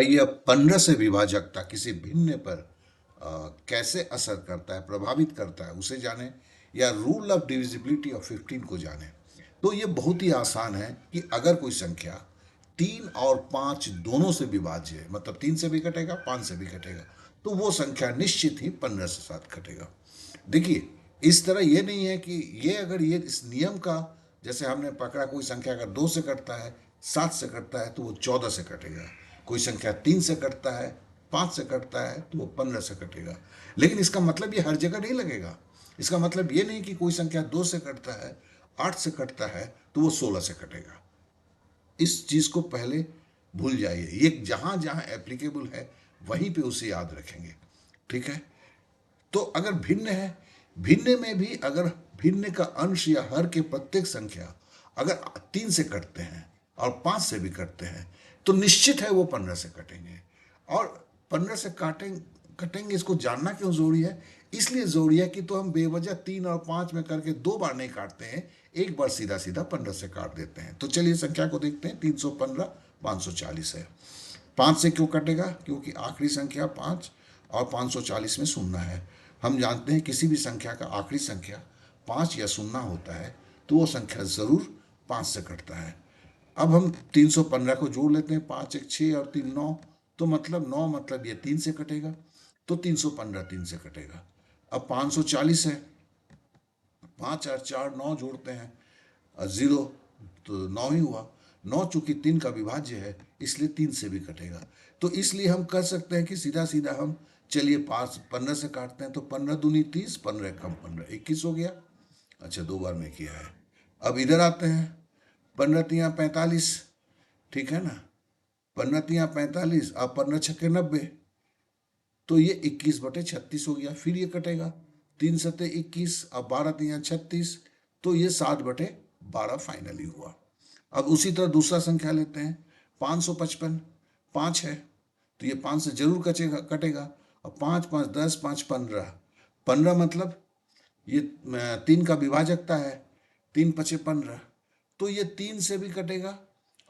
यह 15 से विभाजकता किसी भिन्न पर कैसे असर करता है, प्रभावित करता है, उसे जाने, या रूल ऑफ डिविजिबिलिटी ऑफ 15 को जाने। तो ये बहुत ही आसान है कि अगर कोई संख्या 3 और 5 दोनों से विभाज्य है, मतलब 3 से भी कटेगा, 5 से भी कटेगा, तो वो संख्या निश्चित ही 15 से साथ कटेगा। देखिए, इस तरह ये नहीं है कि ये अगर ये इस नियम का, जैसे हमने पकड़ा कोई संख्या अगर 2 से कटता है, 7 से कटता है, तो वो 14 से कटेगा। कोई संख्या 3 से कटता है, 5 से कटता है, तो वो 15 से कटेगा। लेकिन इसका मतलब ये हर जगह नहीं लगेगा। इसका मतलब ये नहीं कि कोई संख्या 2 से कटता है, 8 से कटता है, तो वो 16 से कटेगा। इस चीज को पहले भूल जाइए। ये जहां जहां एप्लीकेबल है वहीं पे उसे याद रखेंगे। ठीक है। तो अगर भिन्न है, भिन्न में भी अगर भिन्न का अंश या हर के प्रत्येक संख्या अगर 3 से कटते हैं और 5 से भी कटते हैं, तो निश्चित है वो 15 से कटेंगे। और 15 से कटेंगे, इसको जानना क्यों जरूरी है? इसलिए जरूरी है कि तो हम बेवजह 3 और 5 में करके 2 बार नहीं काटते हैं, एक बार सीधा सीधा 15 से काट देते हैं। तो चलिए संख्या को देखते हैं। 315 540 है। 5 से क्यों कटेगा? क्योंकि आखिरी संख्या 5 और 540 में शून्य है। हम जानते हैं किसी भी संख्या का आखिरी संख्या 5 या शून्य होता है तो वो संख्या जरूर 5 से कटता है। अब हम 315 को जोड़ लेते हैं। 5 एक 6 और 3 9, तो मतलब 9, मतलब ये 3 से कटेगा, तो 315 3 से कटेगा। अब 540 है, 5 और 4 9 जोड़ते हैं, 0, तो 9 ही हुआ। 9 चूंकि 3 का विभाज्य है इसलिए 3 से भी कटेगा। तो इसलिए हम कर सकते हैं कि सीधा सीधा हम, चलिए 5 15 से काटते हैं, तो 15 दूनी 30, 15 कम 15 21 हो गया। अच्छा, 2 बार में किया है। अब इधर आते हैं। 15 तियाँ 45, ठीक है ना। 15 तियाँ 45, अब 15 छक्के 90, तो ये 21/36 हो गया। फिर ये कटेगा, 3 सत्ते 21, अब 12 तियाँ 36, तो ये 7/12 फाइनली हुआ। अब उसी तरह दूसरा संख्या लेते हैं। 555, 5 है, तो ये 5 से जरूर कटेगा कटेगा। और 5 5 10, 5 15, 15 मतलब ये 3 का विभाजकता है, 3 पचे 15, तो ये 3 से भी कटेगा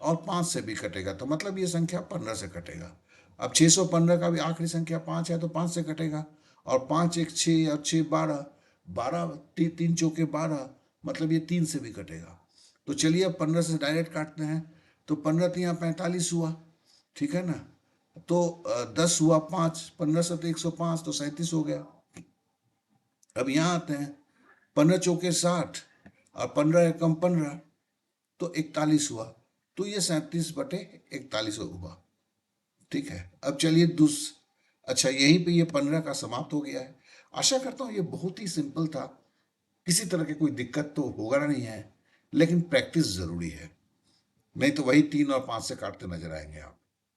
और 5 से भी कटेगा, तो मतलब ये संख्या 15 से कटेगा। अब 615 का भी आखिरी संख्या 5 है, तो 5 से कटेगा। और 5 एक 6 और 6 12, 12 3 चौके 12, मतलब ये 3 से भी कटेगा। तो चलिए अब 15 से डायरेक्ट काटते हैं। तो 15 तियाँ 45 हुआ, ठीक है ना। तो 10 हुआ 5, 15 सत्ते 105, तो 37 हो गया। अब यहाँ आते हैं। 15 चौके 60 और 15 एकम 15, तो 41 हुआ। तो ये 37/41 हुआ। ठीक है। अब चलिए अच्छा, यहीं पे ये 15 का समाप्त हो गया है। आशा करता हूँ ये बहुत ही सिंपल था। किसी तरह की कोई दिक्कत तो होगा नहीं है, लेकिन प्रैक्टिस जरूरी है। नहीं तो वही 3 और 5 से काटते नजर आएंगे आप।